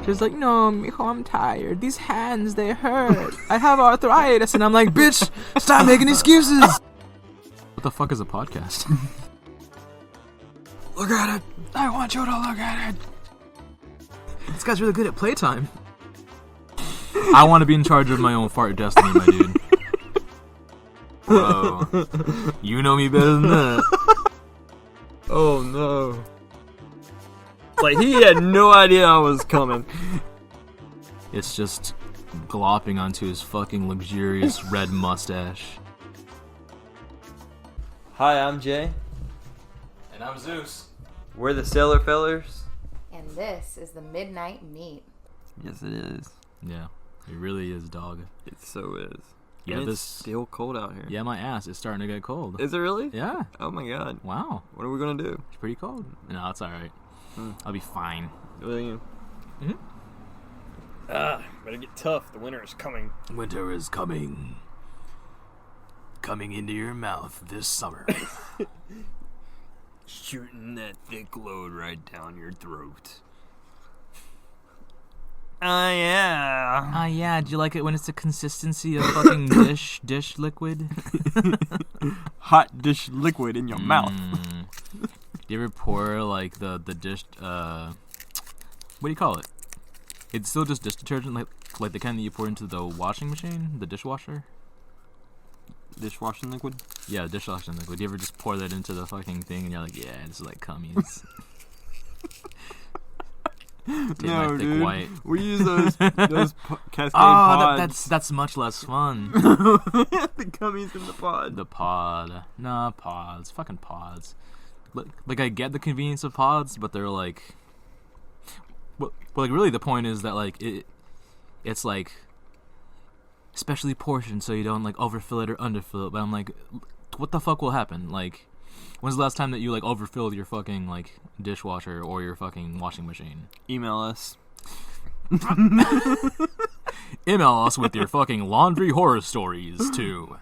She's like, no, mijo, I'm tired. These hands, they hurt. I have arthritis. And I'm like, bitch, stop making excuses. What the fuck is a podcast? Look at it. I want you to look at it. This guy's really good at Playtime. I want to be in charge of my own fart destiny, my dude. Bro, you know me better than that. Oh no. Like, he had no idea I was coming. It's just glopping onto his fucking luxurious red mustache. Hi, I'm Jay. And I'm Zeus. We're the Sailor Fellers. And this is the Midnight Meat. Yes, it is. Yeah, it really is, dog. It so is. Yeah, and this it's still cold out here. Yeah, my ass is starting to get cold. Is it really? Yeah. Oh my god. Wow. What are we gonna do? It's pretty cold. No, it's all right. I'll be fine. Better get tough. The winter is coming. Winter is coming. Coming into your mouth this summer. Shooting that thick load right down your throat. Oh yeah. Ah, yeah. Do you like it when it's the consistency of fucking dish liquid? Hot dish liquid in your mouth. Do you ever pour like the dish? What do you call it? It's still just dish detergent, like the kind that you pour into the washing machine, the dishwasher. Dishwashing liquid? Yeah, dishwashing liquid. Do you ever just pour that into the fucking thing and you're like, yeah, it's like cummies. No, dude. White. We use those Cascade pods. That's much less fun. The gummies in the pod. The pod. Nah, pods. Fucking pods. Like, I get the convenience of pods, but they're like... Well, like, really the point is that, like, it's like... specially portioned so you don't, like, overfill it or underfill it. But I'm like, what the fuck will happen? Like... When's the last time that you, like, overfilled your fucking, like, dishwasher or your fucking washing machine? Email us. Email us with your fucking laundry horror stories, too.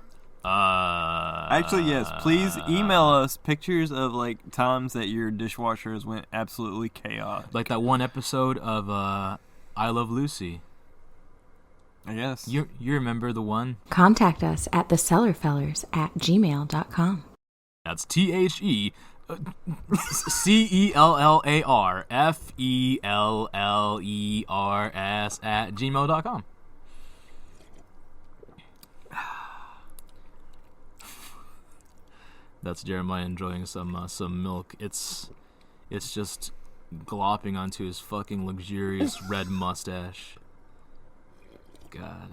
Actually, yes. Please email us pictures of, like, times that your dishwashers went absolutely chaotic. Like that one episode of, I Love Lucy. I guess. You remember the one? Contact us at thecellarfellers@gmail.com. That's TheCellarFellers@gmail.com. That's Jeremiah enjoying some milk. It's just glopping onto his fucking luxurious red mustache. God,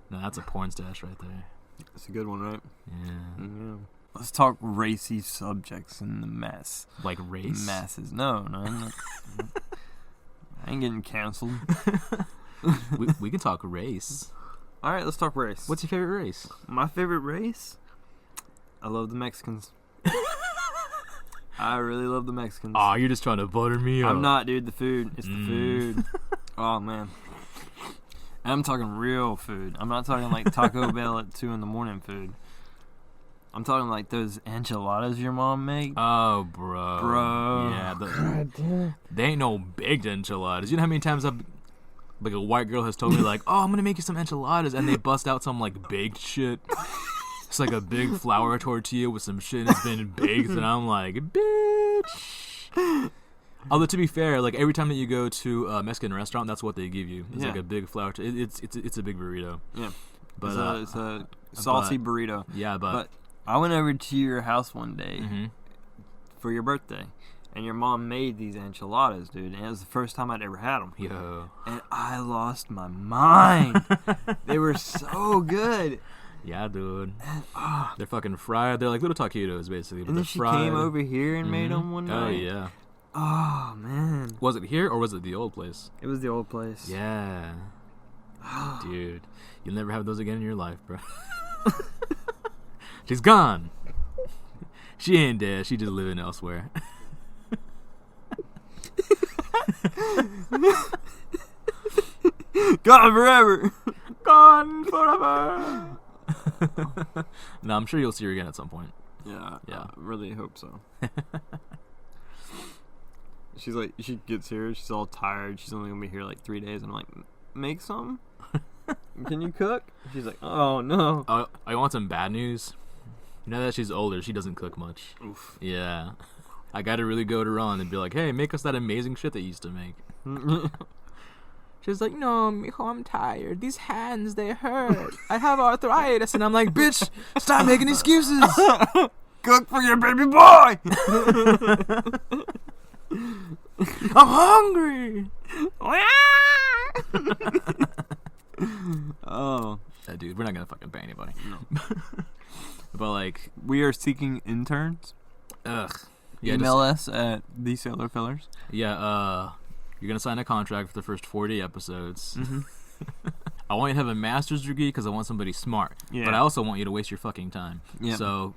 no, that's a porn stash right there. That's a good one, right? Yeah. Let's talk racy subjects in the mess. Like race? Masses. No, I'm not. I ain't getting canceled. we can talk race. All right, let's talk race. What's your favorite race? My favorite race? I love the Mexicans. I really love the Mexicans. Aw, you're just trying to butter me up. I'm not, dude. The food. It's the food. Oh, man. And I'm talking real food. I'm not talking like Taco Bell at 2 a.m. food. I'm talking like those enchiladas your mom make. Oh, bro. Yeah. God damn. They ain't no baked enchiladas. You know how many times like a white girl has told me like, oh, I'm gonna make you some enchiladas, and they bust out some like baked shit. It's like a big flour tortilla with some shit that's been baked, and I'm like, bitch. Although to be fair, like every time that you go to a Mexican restaurant, that's what they give you. It's like a big flour. It's a big burrito. Yeah, but it's a saucy burrito. Yeah, but I went over to your house one day for your birthday, and your mom made these enchiladas, dude. And it was the first time I'd ever had them. Yo, and I lost my mind. They were so good. Yeah, dude. And, they're fucking fried. They're like little taquitos, basically. But and then she fried. Came over here and made them one night. Oh, yeah. Oh, man. Was it here or was it the old place? It was the old place. Yeah. Dude, you'll never have those again in your life, bro. She's gone. She ain't dead. She just living elsewhere. Gone forever. Gone forever. No, I'm sure you'll see her again at some point. Yeah. I really hope so. She's like, she gets here, she's all tired. She's only gonna be here like 3 days. I'm like, make some. Can you cook? She's like, oh no. I want some bad news. Now that she's older, she doesn't cook much. Oof. Yeah. I gotta really go to Ron and be like, hey, make us that amazing shit that you used to make. She's like, no, mijo, I'm tired. These hands, they hurt. I have arthritis. And I'm like, bitch, stop making excuses. Cook for your baby boy. I'm hungry. Oh. Yeah, dude, we're not gonna fucking pay anybody. No. But, like... We are seeking interns. Ugh. Yeah, Email us at thesailorfellers. Yeah, you're gonna sign a contract for the first 40 episodes. Mm-hmm. I want you to have a master's degree because I want somebody smart. Yeah. But I also want you to waste your fucking time. Yeah. So,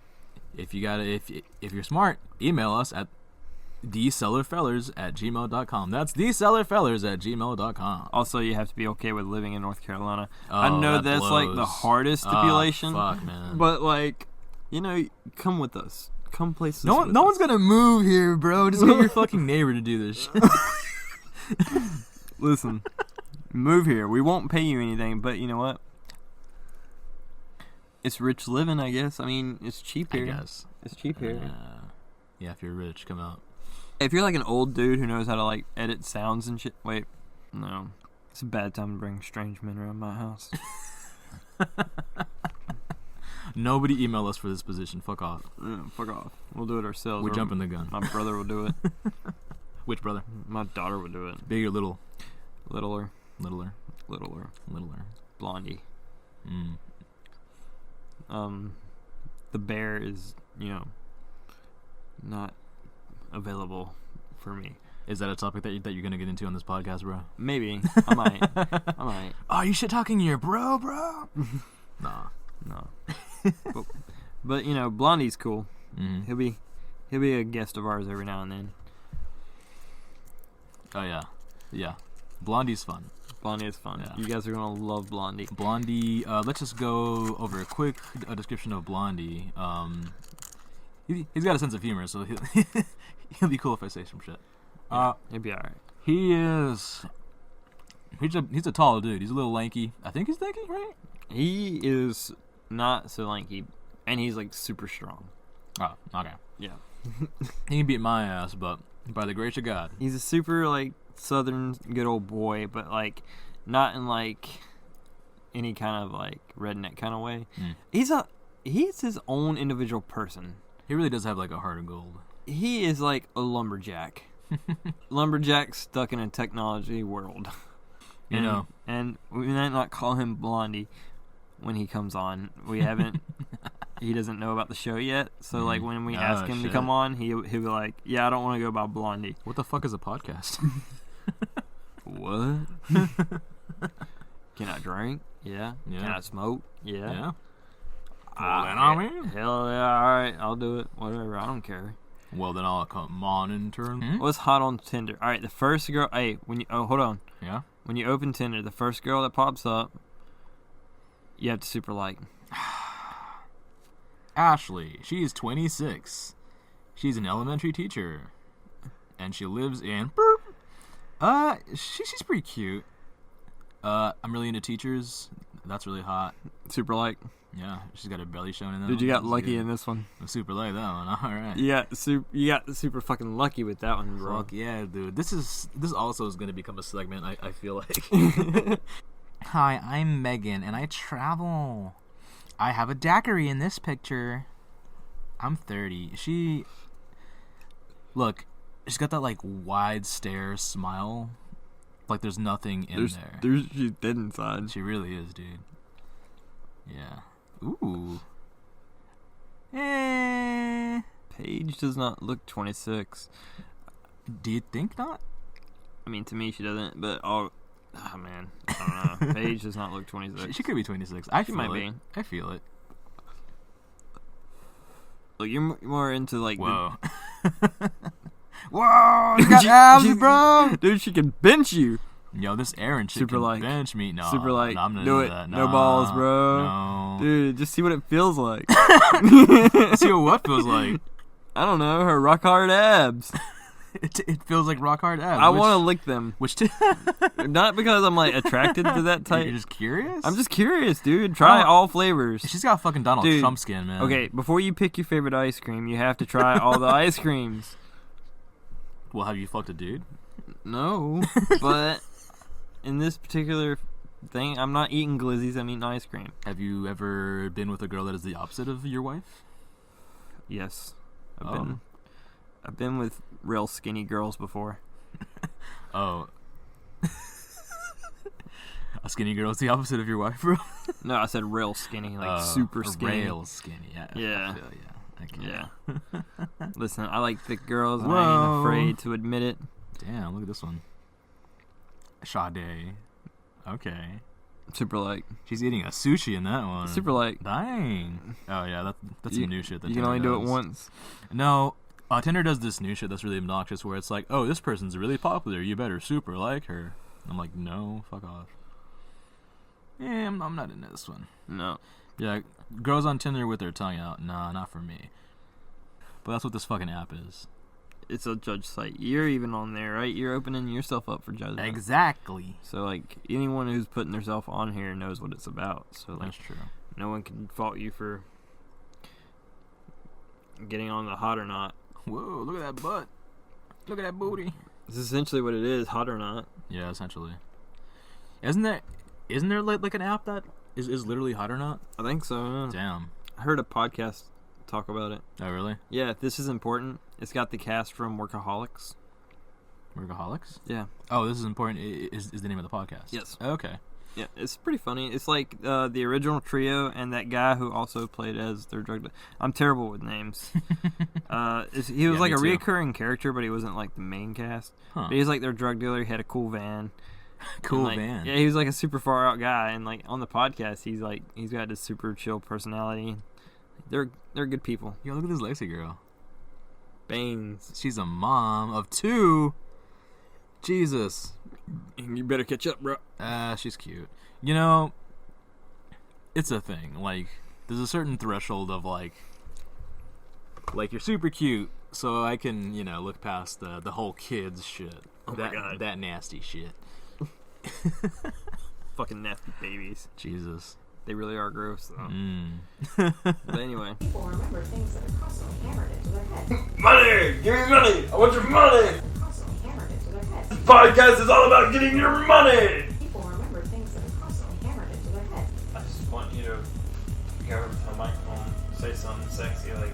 if you're smart, email us at thesellerfellers@gmail.com. That's thesellerfellers@gmail.com. Also, you have to be okay with living in North Carolina. I know that's blows. Like the hardest stipulation. Fuck, man. But like, come with us. Come places. No one's gonna move here, bro. Just get your fucking neighbor to do this shit. Listen, move here. We won't pay you anything, but you know what? It's rich living, I guess. I mean, it's cheap here. I guess. It's cheap here. Yeah, if you're rich, come out. If you're like an old dude who knows how to like edit sounds and shit. Wait, no. It's a bad time to bring strange men around my house. Nobody email us for this position. Fuck off. Yeah, fuck off. We'll do it ourselves. We're jumping the gun. My brother will do it. Which brother? My daughter will do it. Big or little? Littler. Littler. Littler. Littler. Blondie. The bear is, not available for me. Is that a topic that you're going to get into on this podcast, bro? Maybe. I might. Oh, you shit talking your bro? Nah. No. but Blondie's cool. Mm-hmm. He'll be a guest of ours every now and then. Oh, yeah. Blondie's fun. Blondie is fun. Yeah. You guys are going to love Blondie. Blondie, let's just go over a quick description of Blondie. He's got a sense of humor, so he'll be cool if I say some shit. He'll be alright. He's a tall dude. He's a little lanky. I think he's lanky, right? He is not so lanky, and he's like super strong. Oh, okay. Yeah. He can beat my ass, but by the grace of God. He's a super like southern good old boy, but like not in like any kind of like redneck kind of way. He's his own individual person. He really does have like a heart of gold. He is like a lumberjack. Lumberjack stuck in a technology world. And we might not call him Blondie when he comes on. We haven't. He doesn't know about the show yet. So like when we ask him to come on, he'll be like, "Yeah, I don't want to go by Blondie." What the fuck is a podcast? What? Can I drink? Yeah. Can I smoke? Yeah. Well, then hell yeah, alright, I'll do it. Whatever, I don't care. Well, then I'll come on in turn. What's hot on Tinder? Alright, the first girl, hold on. Yeah? When you open Tinder, the first girl that pops up, you have to super like. Ashley, she's 26. She's an elementary teacher. And she lives in... She's pretty cute. I'm really into teachers. That's really hot. Super like. Yeah, she's got her belly showing in that Dude, one. you got lucky in this one. I'm super like that one. All right. You got super fucking lucky with that one, bro. Fuck yeah, dude. This also is going to become a segment, I feel like. Hi, I'm Megan, and I travel. I have a daiquiri in this picture. I'm 30. Look, she's got that, like, wide stare smile. Like there's nothing in there. She's dead inside. She really is, dude. Yeah. Ooh. Paige does not look 26. Do you think not? I mean, to me, she doesn't. But man, I don't know. Paige does not look 26. She could be 26. She might be. I feel it. Look, you're more into like. Whoa. Whoa! You got abs, bro. Dude, she can bench you. Yo, this Aaron chick super can like, bench me. No, super like, I'm gonna do it. That. No balls, bro. No. Dude, just see what it feels like. See what feels like. I don't know, her rock hard abs. It feels like rock hard abs. I want to lick them. Which Not because I'm like attracted to that type. You're just curious? I'm just curious, dude. Try all flavors. She's got fucking Donald Dude, Trump skin, man. Okay, before you pick your favorite ice cream, you have to try all the ice creams. Well, have you fucked a dude? No, but in this particular thing, I'm not eating glizzies, I'm eating ice cream. Have you ever been with a girl that is the opposite of your wife? Yes. I've been with real skinny girls before. Oh. A skinny girl is the opposite of your wife, bro? No, I said real skinny, like super skinny. Real skinny, yeah. Yeah. I feel ya. Okay. Yeah. Listen, I like thick girls, and Whoa. I ain't afraid to admit it. Damn, look at this one. Sade. Okay. Super like. She's eating a sushi in that one. Super like. Dang. Oh, yeah, that's some new shit. That You can Tinder only do it does. once. No, Tinder does this new shit that's really obnoxious where it's like, oh, this person's really popular. You better super like her. I'm like, no, fuck off. Yeah, I'm not into this one. No. Yeah, girls on Tinder with their tongue out. Nah, not for me. But that's what this fucking app is. It's a judge site. You're even on there, right? You're opening yourself up for judgment. Exactly. So, like, anyone who's putting themselves on here knows what it's about. So, like, That's true. no one can fault you for getting on the hot or not. Whoa, look at that butt. Look at that booty. It's essentially what it is, hot or not. Yeah, essentially. Isn't there like an app that is literally hot or not? I think so. Yeah. Damn. I heard a podcast talk about it. Oh, really? Yeah, this is important. It's got the cast from Workaholics. Workaholics? Yeah. Oh, this is important. Is the name of the podcast? Yes. Okay. Yeah, it's pretty funny. It's like the original trio and that guy who also played as their drug. I'm terrible with names. He was Yeah, like me a too. reoccurring character, but he wasn't like the main cast. Huh. But he was like their drug dealer. He had a cool van. Cool And, like, van. Yeah, he was like a super far out guy, and like on the podcast, he's got this super chill personality. They're good people. Yo, look at this Lacey girl. Baines. She's a mom of 2. Jesus. You better catch up, bro. She's cute. You know, it's a thing. Like, there's a certain threshold of like you're super cute, so I can, look past the whole kids shit. Oh my God. That nasty shit. Fucking nasty babies. Jesus. They really are gross, though. But anyway. People remember things that are constantly hammered into their head. Money! Give me money! I want your money! Constantly hammered into their head. This podcast is all about getting your money! People remember things that are constantly hammered into their head. I just want you to go over to the microphone, say something sexy like,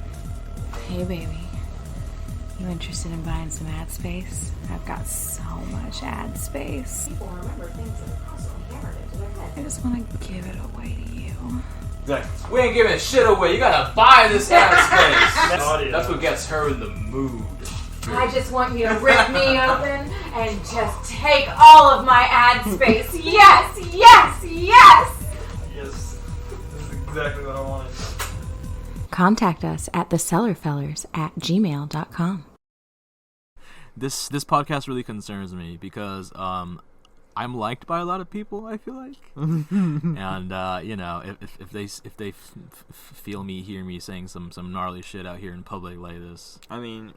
Hey baby, you interested in buying some ad space? I've got so much ad space. People remember things that are constantly hammered into their head. I just want to give it away to you. exactly. We ain't giving shit away. You gotta buy this ad space. Audio. That's what gets her in the mood. I just want you to rip me open and just take all of my ad space. Yes, yes, yes! Yes, this is exactly what I wanted. Contact us at thesellerfellers@gmail.com. This podcast really concerns me because I'm liked by a lot of people, I feel like. And if they feel me, hear me saying some gnarly shit out here in public like this, I mean,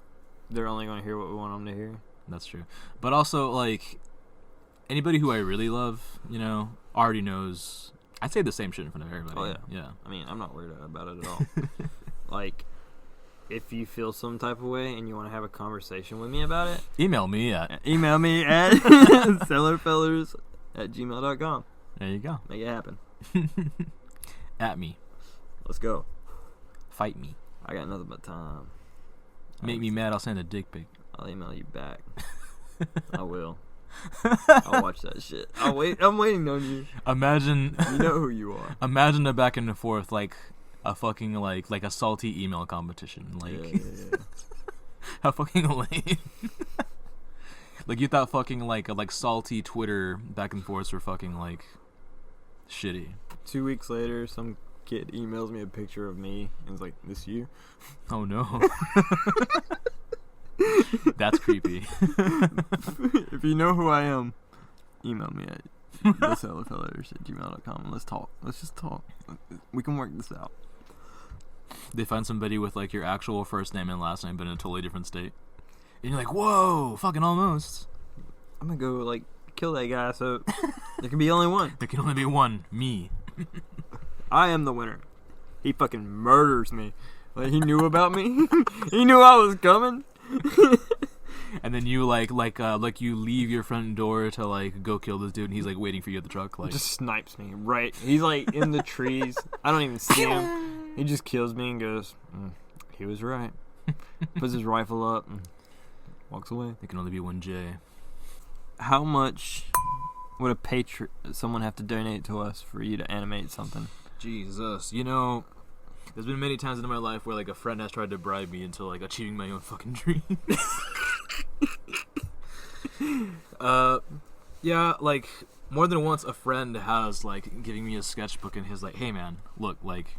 they're only going to hear what we want them to hear. that's true. But also, like, anybody who I really love, already knows. I'd say the same shit in front of everybody. Oh, yeah. Yeah. I mean, I'm not worried about it at all. Like, if you feel some type of way and you want to have a conversation with me about it, Email me at. email me at sellerfellers@gmail.com. There you go. Make it happen. At me. Let's go. Fight me. I got nothing but time. Make me mad, I'll send a dick pic. I'll email you back. I will. I'll watch that shit. I'm waiting on you. Imagine. You know who you are. Imagine a back and forth, like a fucking, like a salty email competition. Like, Yeah. how fucking lame. Like, you thought fucking, like salty Twitter back and forths were fucking, like, shitty. 2 weeks later, some kid emails me a picture of me and is like, "This you?" Oh, no. That's creepy. If you know who I am, email me at thesellerfellers@gmail.com and let's talk. Let's just talk. We can work this out. They find somebody with, like, your actual first name and last name, but in a totally different state. And you're like, whoa, fucking almost. I'm gonna go like kill that guy. So there can be only one. There can only be one. Me. I am the winner. He fucking murders me. Like he knew about me. He knew I was coming. And then you like you leave your front door to like go kill this dude, and he's like waiting for you at the truck. Like Just snipes me right. He's like in the trees. I don't even see him. He just kills me and goes, he was right. Puts his rifle up and walks away. there can only be one J. How much would someone have to donate to us for you to animate something? Jesus, you know, there's been many times in my life where like a friend has tried to bribe me into like achieving my own fucking dreams. Yeah, like more than once a friend has like giving me a sketchbook and he's like, hey man, look, like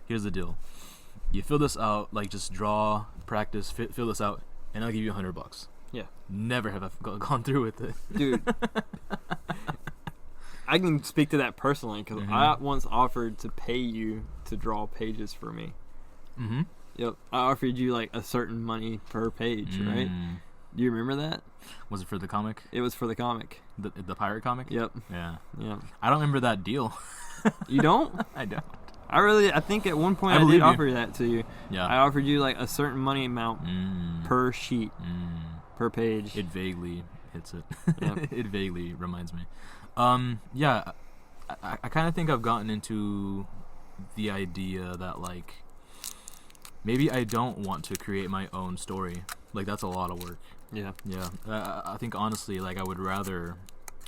here's the deal, you fill this out, like just draw, practice, fill this out, and I'll give you $100. Yeah. Never have I gone through with it. Dude. I can speak to that personally because I once offered to pay you to draw pages for me. Mm-hmm. Yep. I offered you like a certain money per page, right? Do you remember that? Was it for the comic? It was for the comic. The pirate comic? Yep. Yeah. Yep. I don't remember that deal. You don't? I don't. I think at one point I I did believe you. offer that to you. Yeah. I offered you like a certain money amount per sheet, per page. It vaguely hits it. Yeah. It vaguely reminds me. Yeah, I kind of think I've gotten into the idea that like maybe I don't want to create my own story. Like that's a lot of work. Yeah. Yeah. I think honestly, like I would rather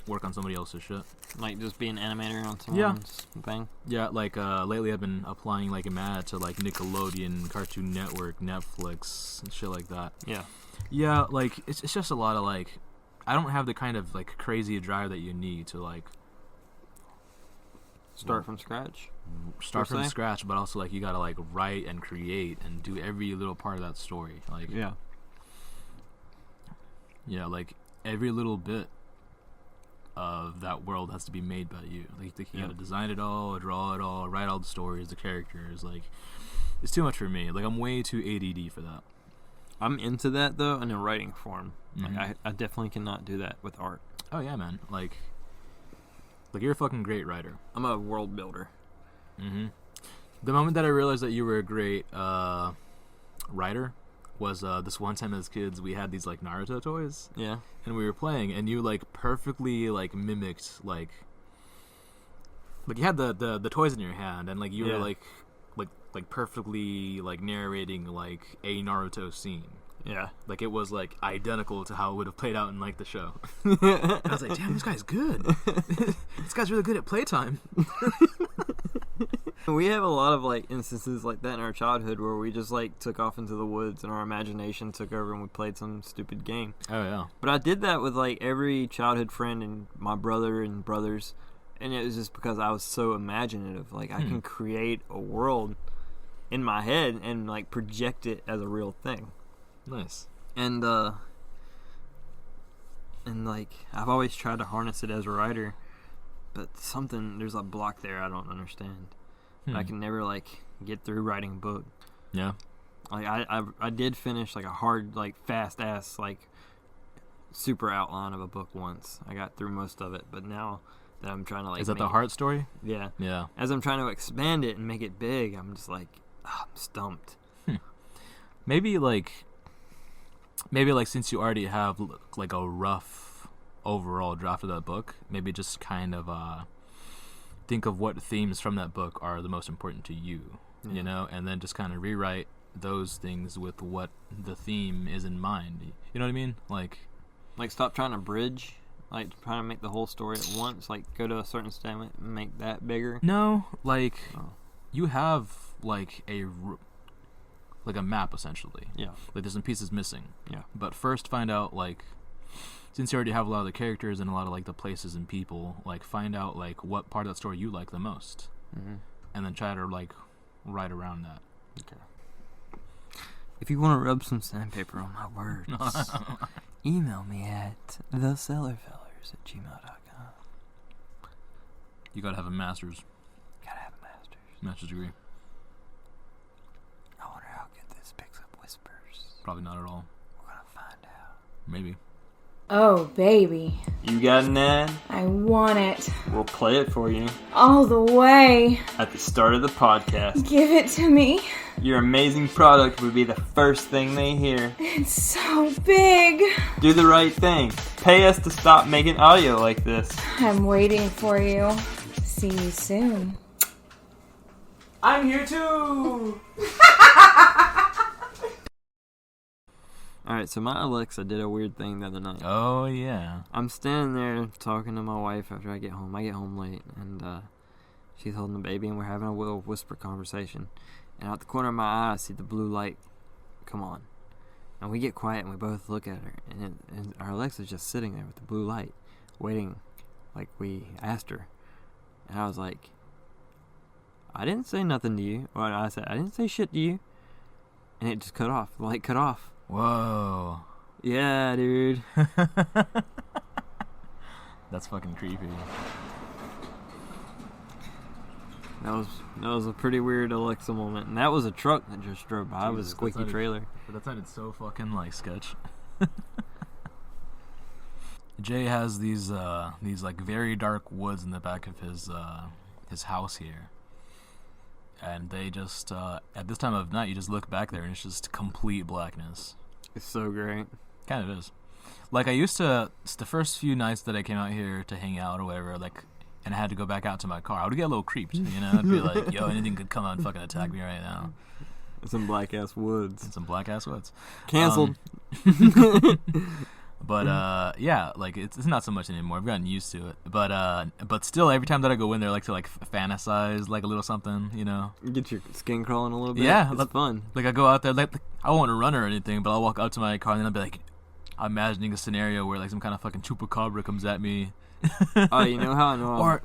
work on somebody else's shit. Like just be an animator on someone's thing. Yeah, like lately I've been applying like mad to like Nickelodeon, Cartoon Network, Netflix, and shit like that. Yeah. Yeah, like it's just a lot of like I don't have the kind of like crazy drive that you need to like Start from scratch. start per from se? scratch, but also like you gotta like write and create and do every little part of that story. Like yeah, like every little bit of that world has to be made by you. Like you gotta design it all, draw it all, write all the stories, the characters. Like it's too much for me. Like I'm way too ADD for that. I'm into that though in a writing form. Like I definitely cannot do that with art. Oh yeah, man. Like you're a fucking great writer. I'm a world builder. Mm-hmm. The moment that I realized that you were a great writer was this one time as kids we had these like Naruto toys. Yeah. And we were playing, and you like perfectly like mimicked like you had the toys in your hand, and like you were like perfectly like narrating like a Naruto scene. Yeah. Like it was like identical to how it would have played out in like the show. I was like, damn, this guy's good. This guy's really good at Playtime. We have a lot of like instances like that in our childhood where we just like took off into the woods and our imagination took over and we played some stupid game. Oh yeah. But I did that with like every childhood friend and my brother and brothers, and it was just because I was so imaginative. Like I can create a world in my head and like project it as a real thing. Nice. And like I've always tried to harness it as a writer, but there's a block there I don't understand. I can never like get through writing a book. Yeah. Like I did finish like a hard like fast ass like super outline of a book once. I got through most of it, but now that I'm trying to like Is that the heart story? Yeah. Yeah. As I'm trying to expand it and make it big, I'm just like I'm stumped. Maybe like since you already have like a rough overall draft of that book, maybe just kind of think of what themes from that book are the most important to you, you know, and then just kind of rewrite those things with what the theme is in mind. You know what I mean? Like Stop trying to bridge, like trying to make the whole story at once. Like go to a certain statement and make that bigger. No, like you have like a map essentially. Yeah. Like there's some pieces missing. Yeah. But first find out like, since you already have a lot of the characters and a lot of like the places and people, like find out like what part of that story you like the most, and then try to like write around that. Okay. If you want to rub some sandpaper on my words, email me at thecellarfellers@gmail.com. You gotta have a master's. Gotta have a master's degree. I wonder how good this picks up whispers. Probably not at all. We're gonna find out. Maybe. Oh, baby. You got an ad? I want it. We'll play it for you All the way. at the start of the podcast. Give it to me. Your amazing product would be the first thing they hear. It's so big. Do the right thing. Pay us to stop making audio like this. I'm waiting for you. See you soon. I'm here too. Alright, so my Alexa did a weird thing the other night. Oh, yeah. I'm standing there talking to my wife after I get home. I get home late, and she's holding the baby, and we're having a little whisper conversation. And out the corner of my eye, I see the blue light come on. And we get quiet, and we both look at her. And our Alexa's just sitting there with the blue light, waiting like we asked her. And I was like, I didn't say nothing to you. Well, I said, I didn't say shit to you. And it just cut off. The light cut off. Whoa. Yeah, dude. That's fucking creepy. That was a pretty weird Alexa moment. And that was a truck that just drove by. It was a Jesus, squeaky trailer. That sounded so fucking like sketch. Jay has these like very dark woods in the back of his house here. And they just at this time of night you just look back there and it's just complete blackness. It's so great. Kind of is. Like I used to, the first few nights that I came out here to hang out or whatever, like, and I had to go back out to my car, I would get a little creeped, you know? I'd be like, yo, anything could come out and fucking attack me right now. Some black ass woods. In some black ass woods. Canceled. But yeah, like it's not so much anymore. I've gotten used to it. But still, every time that I go in there, I like to like fantasize like a little something, you know. You get your skin crawling a little bit. Yeah, it's fun. Like I go out there, like I won't run or anything, but I'll walk out to my car and then I'll be like, I'm imagining a scenario where like some kind of fucking chupacabra comes at me. Oh, you know how I know. Or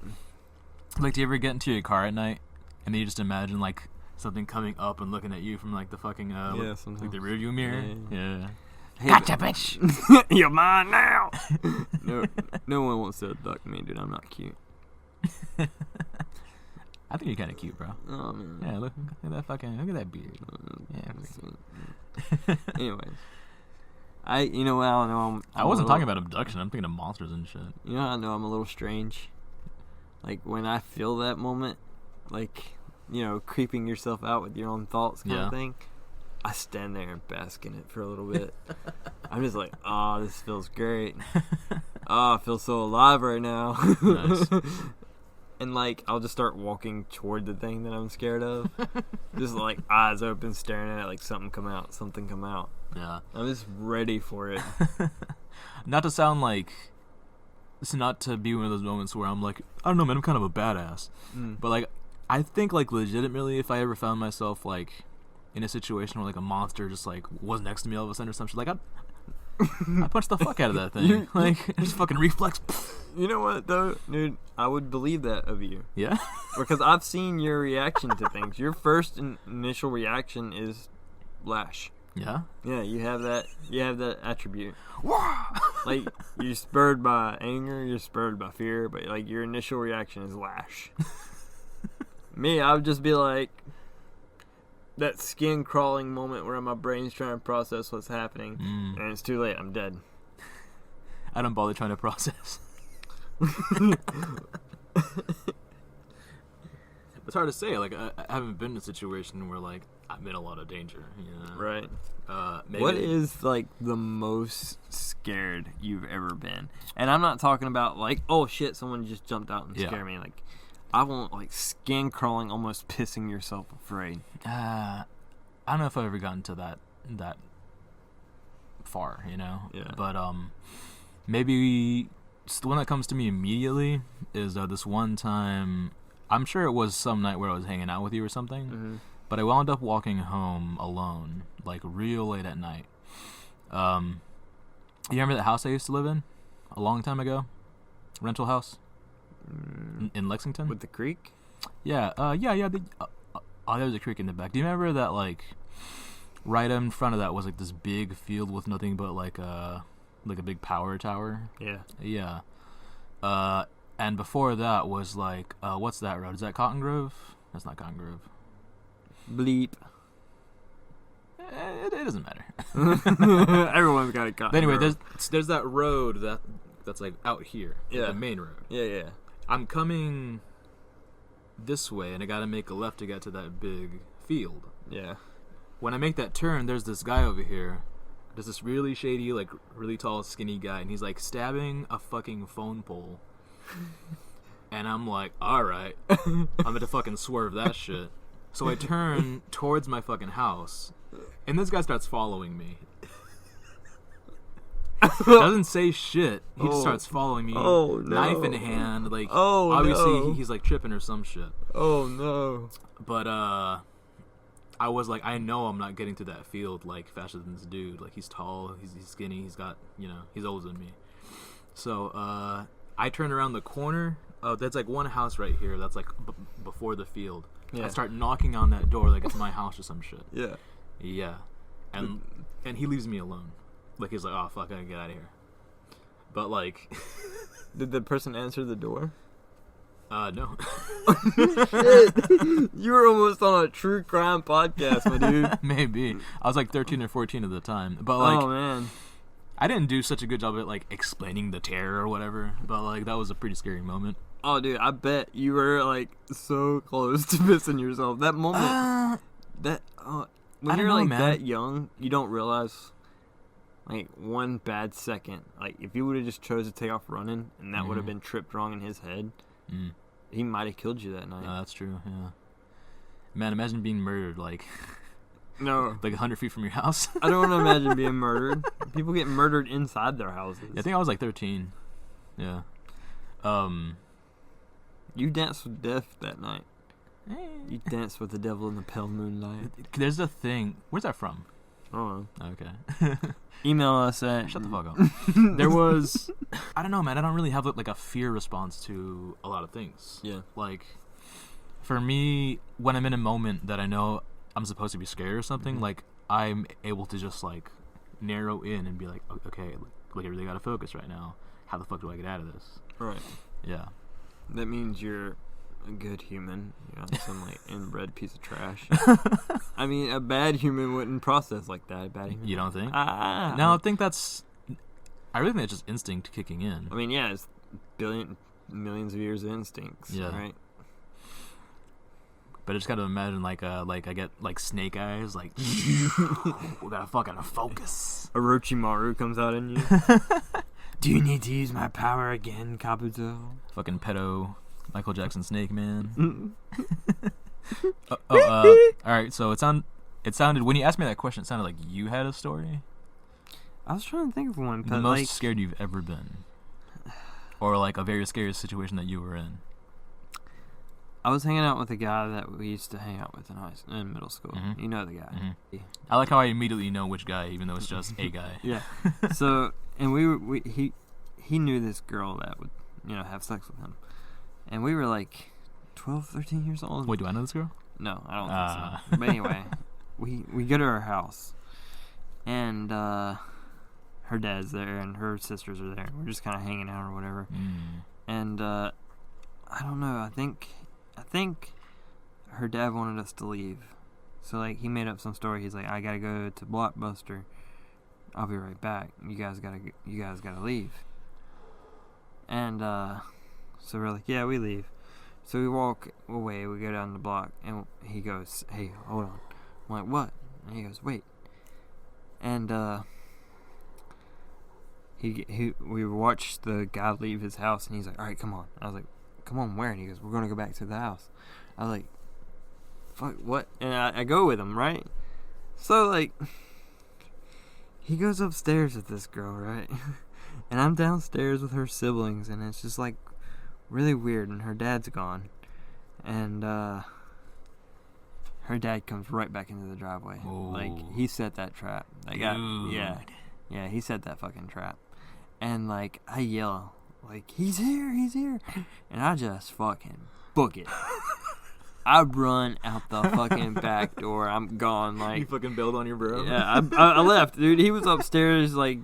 like, do you ever get into your car at night and then you just imagine like something coming up and looking at you from like the fucking like the rearview mirror? Yeah. Hey, Gotcha, bitch. You're mine now. No one wants to abduct me, dude. I'm not cute. I think you're kind of cute, bro. Oh man. Yeah, look at that beard. Yeah. Anyways, I know I wasn't talking about abduction. I'm thinking of monsters and shit. You know how I know I'm a little strange? Like when I feel that moment, like, you know, creeping yourself out with your own thoughts kind of thing. I stand there and bask in it for a little bit. I'm just like, oh, this feels great. Oh, I feel so alive right now. Nice. And like, I'll just start walking toward the thing that I'm scared of. Just like eyes open, staring at it like something come out. Yeah. I'm just ready for it. Not to sound like, it's not to be one of those moments where I'm like, I don't know, man, I'm kind of a badass. But like, I think like legitimately, if I ever found myself like in a situation where like a monster just like was next to me all of a sudden or something, like I punched the fuck out of that thing. Like just fucking reflex. You know what though, dude? I would believe that of you. Yeah. Because I've seen your reaction to things. Your first initial reaction is lash. Yeah. Yeah, you have that attribute. Like you're spurred by anger, you're spurred by fear, but like your initial reaction is lash. Me, I would just be like that skin crawling moment where my brain's trying to process what's happening, and it's too late. I'm dead. I don't bother trying to process. It's hard to say. Like I haven't been in a situation where like I'm in a lot of danger. You know? Right. Maybe. What is like the most scared you've ever been? And I'm not talking about like, oh shit, someone just jumped out and scared me. Like, I want like skin crawling, almost pissing yourself afraid. I don't know if I've ever gotten to that far, you know. Yeah. But maybe the one that comes to me immediately is this one time. I'm sure it was some night where I was hanging out with you or something. Mm-hmm. But I wound up walking home alone, like real late at night. You remember that house I used to live in a long time ago? Rental house in Lexington. With the creek? Yeah. Yeah. There was a creek in the back. Do you remember that? Like, right in front of that was like this big field with nothing but like a big power tower. Yeah. Yeah. And before that was like, what's that road? Is that Cotton Grove? That's not Cotton Grove. Bleep. It doesn't matter. Everyone's got a cotton. But anyway, girl. there's that road that's like out here. Yeah. The main road. Yeah. I'm coming this way, and I gotta make a left to get to that big field. Yeah. When I make that turn, there's this guy over here. There's this really shady, like, really tall, skinny guy, and he's, like, stabbing a fucking phone pole. And I'm like, alright, I'm gonna fucking swerve that shit. So I turn towards my fucking house, and this guy starts following me. Doesn't say shit. He just starts following me, knife in hand, like, obviously he's, like, tripping or some shit. Oh, no. But, I was like, I know I'm not getting to that field, like, faster than this dude. Like, he's tall, he's skinny, he's got, he's older than me. So, I turn around the corner. There's, like, one house right here that's, like, before the field. Yeah. I start knocking on that door like it's my house or some shit. Yeah. Yeah. And he leaves me alone. Like, he's like, oh, fuck, I gotta get out of here. But, like... Did the person answer the door? No. Shit. You were almost on a true crime podcast, my dude. Maybe. I was like 13 or 14 at the time. But like, oh man, I didn't do such a good job at like explaining the terror or whatever. But like, that was a pretty scary moment. oh dude, I bet you were like so close to missing yourself. That moment, when I you're don't know, like man. that young, you don't realize like one bad second. Like if you would have just chose to take off running, and that would have been tripped wrong in his head. He might have killed you that night. That's true, yeah. Man, imagine being murdered, like No, like 100 feet from your house. I don't want to imagine being murdered. People get murdered inside their houses. I think I was like 13. Yeah. You danced with death that night. You danced with the devil in the pale moonlight. There's a thing. Where's that from? I don't know. Okay. Email us at... Shut the fuck up. There was... I don't know, man. I don't really have like a fear response to a lot of things. Yeah. Like, for me, when I'm in a moment that I know I'm supposed to be scared or something, like, I'm able to just, like, narrow in and be like, okay, like, I really gotta focus right now. How the fuck do I get out of this? Right. Yeah. That means you're a good human. You're not some, like, inbred piece of trash. I mean, a bad human wouldn't process like that. A bad human. You don't think? No, No, I think that's... I really think it's just instinct kicking in. I mean, yeah, it's millions of years of instincts, Yeah. right? But I just gotta imagine, like I get, like, snake eyes, like, we gotta fucking focus. Orochimaru comes out in you. Do you need to use my power again, Kabuto? Fucking pedo Michael Jackson Snake Man. Mm. Alright, so it sounded, when you asked me that question, it sounded like you had a story. I was trying to think of one, The but most like... scared you've ever been. Or, like, a very scary situation that you were in. I was hanging out with a guy that we used to hang out with in middle school. Mhm. You know the guy. Mhm. I like how I immediately know which guy, even though it's just a guy. Yeah. So, and he knew this girl that would, have sex with him. And we were like 12, 13 years old. Wait, do I know this girl? No, I don't think so. But anyway, we go to her house. And her dad's there and her sisters are there. We're just kind of hanging out or whatever. And I don't know, I think her dad wanted us to leave. So like he made up some story. He's like, I gotta go to Blockbuster. I'll be right back. You guys gotta leave. And so we're like, yeah, we leave. So we walk away. We go down the block, and he goes, hey, hold on. I'm like, what? And he goes, wait. And we watched the guy leave his house, and he's like, all right, come on. I was like, come on, where? And he goes, we're gonna go back to the house. I was like, fuck, what? And I go with him, right? So like, he goes upstairs with this girl, right? And I'm downstairs with her siblings, and it's just like really weird. And her dad's gone, and her dad comes right back into the driveway. Oh. Like he set that trap. Like yeah, he set that fucking trap. And like I yell, like he's here, and I just fucking book it. I run out the fucking back door. I'm gone. Like You fucking bailed on your bro? yeah, I left, dude. He was upstairs, like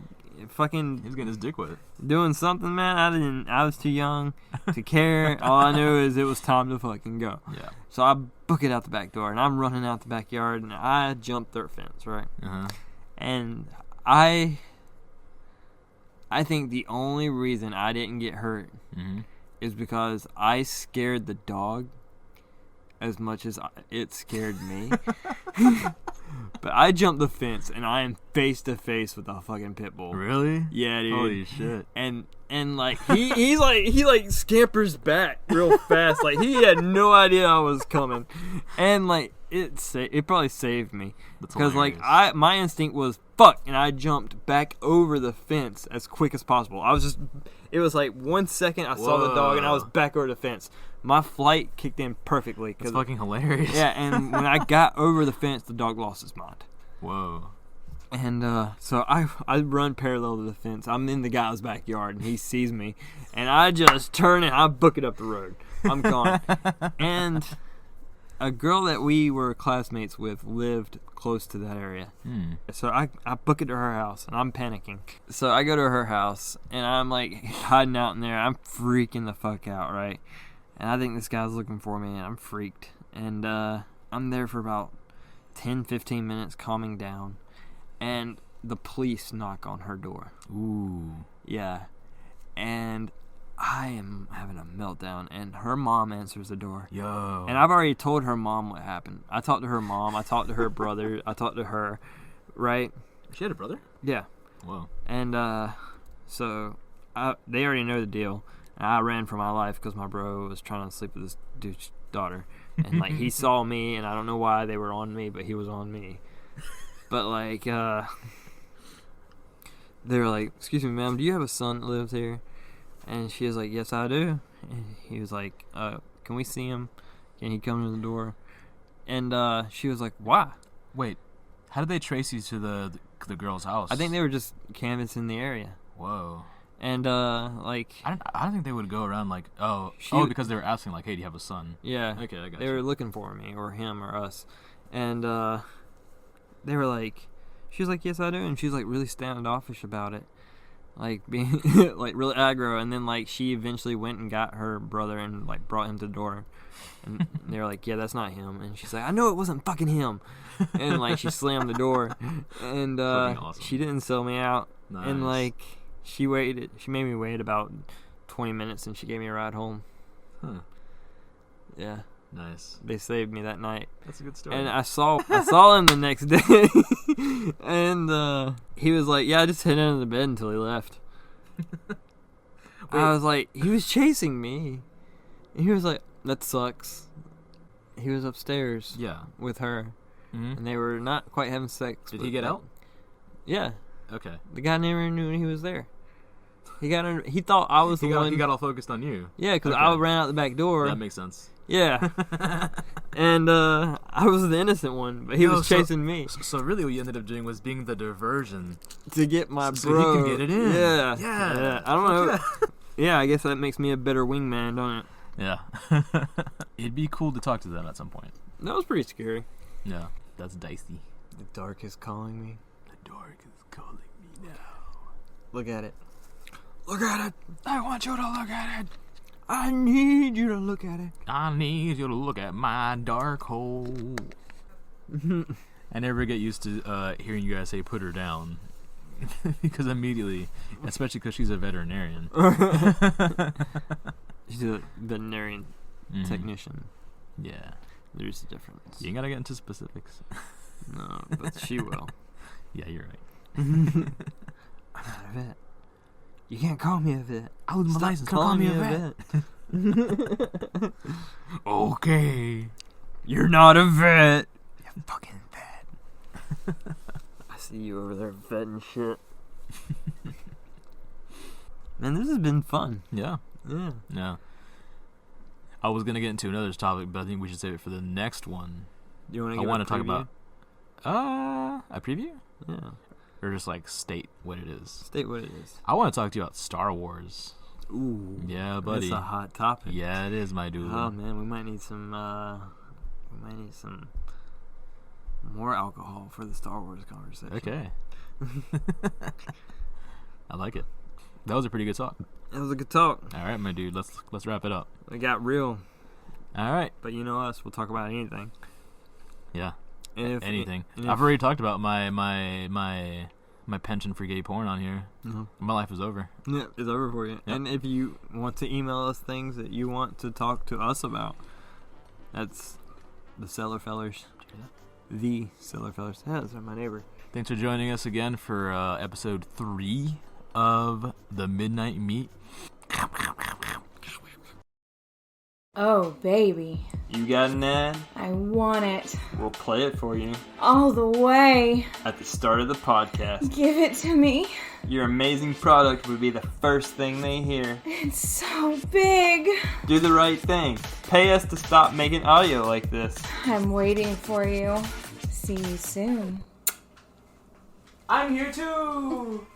fucking He's getting his dick wet. doing something, man. I was too young to care. All I knew is it was time to fucking go. Yeah. So I book it out the back door, and I'm running out the backyard, and I jumped their fence, right? Uh-huh. And I think the only reason I didn't get hurt is because I scared the dog as much as it scared me. But I jumped the fence, and I am face to face with a fucking pit bull. Really? Yeah, dude. Holy shit. And like he like scampers back real fast. Like he had no idea I was coming, and like it probably saved me because like my instinct was fuck, and I jumped back over the fence as quick as possible. It was like 1 second I saw the dog and I was back over the fence. My flight kicked in perfectly. That's fucking hilarious. Yeah, and when I got over the fence, the dog lost his mind. Whoa. And so I run parallel to the fence. I'm in the guy's backyard, and he sees me. And I just turn and I book it up the road. I'm gone. And a girl that we were classmates with lived close to that area. So I book it to her house, and I'm panicking. So I go to her house, and I'm like hiding out in there. I'm freaking the fuck out, right? And I think this guy's looking for me, and I'm freaked. And I'm there for about 10-15 minutes calming down. And the police knock on her door. Ooh. Yeah. And I am having a meltdown, and her mom answers the door. Yo. And I've already told her mom what happened. I talked to her mom. I talked to her brother. I talked to her, right? She had a brother? Yeah. Whoa. And so they already know the deal. And I ran for my life because my bro was trying to sleep with this dude's daughter. And, like, he saw me, and I don't know why they were on me, but he was on me. But, like, they were like, excuse me, ma'am, do you have a son that lives here? And she was like, yes, I do. And he was like, can we see him? Can he come to the door? And she was like, why? Wait, how did they trace you to the girl's house? I think they were just canvassing the area. Whoa. And, like... I don't think they would go around like, because they were asking, like, hey, do you have a son? Yeah. Okay, I got They were looking for me, or him, or us. And, they were like... She was like, yes, I do. And she was, like, really standoffish about it. Like, being, like, really aggro. And then, like, she eventually went and got her brother and, like, brought him to the door. And they were like, yeah, that's not him. And she's like, I know it wasn't fucking him. And, like, she slammed the door. And, awesome. She didn't sell me out. Nice. And, like... She made me wait about 20 minutes, and she gave me a ride home. Huh. Yeah. Nice. They saved me that night. That's a good story. And I saw him the next day, and he was like, yeah, I just hid under the bed until he left. I was like, he was chasing me. And he was like, that sucks. He was upstairs with her, and they were not quite having sex. Did he get out? Yeah. Okay. The guy never knew he was there. He thought I was the one. He got all focused on you. Yeah, because I ran out the back door. That makes sense. Yeah. And I was the innocent one, but he was chasing me. So really what you ended up doing was being the diversion. To get my so bro. he can get it in. Yeah. I don't know. Yeah, I guess that makes me a better wingman, don't it? Yeah. It'd be cool to talk to them at some point. That was pretty scary. Yeah. That's dicey. The dark is calling me. The dark is calling me now. Look at it. Look at it. I want you to look at it. I need you to look at it. I need you to look at my dark hole. I never get used to hearing you guys say put her down. Because immediately, especially because she's a veterinarian. She's a veterinarian technician. Yeah. There's a difference. You ain't gotta get into specifics. No, but she will. Yeah, you're right. I'm not a vet. You can't call me a vet. I lose my license. Call me a vet. Okay. You're not a vet. You fucking vet. I see you over there vetting shit. Man, this has been fun. Yeah. Yeah. Yeah. I was gonna get into another topic, but I think we should save it for the next one. You want to? I want to talk about a preview. Yeah. Or just like state what it is. State what it is. I want to talk to you about Star Wars. Ooh. Yeah, buddy. That's a hot topic. Yeah, it is, my dude. Oh man, we might need some. More alcohol for the Star Wars conversation. Okay. I like it. That was a pretty good talk. It was a good talk. All right, my dude. Let's wrap it up. It got real. All right. But you know us. We'll talk about anything. Yeah. And Anything. I've already talked about my penchant for gay porn on here. Mhm. My life is over. Yeah, it's over for you. Yep. And if you want to email us things that you want to talk to us about, that's the Cellar Fellers. The Cellar Fellers. Yeah, that's my neighbor. Thanks for joining us again for episode 3 of The Midnight Meat. Oh, baby. You got an ad? I want it. We'll play it for you All the way. at the start of the podcast. Give it to me. Your amazing product would be the first thing they hear. It's so big. Do the right thing. Pay us to stop making audio like this. I'm waiting for you. See you soon. I'm here too.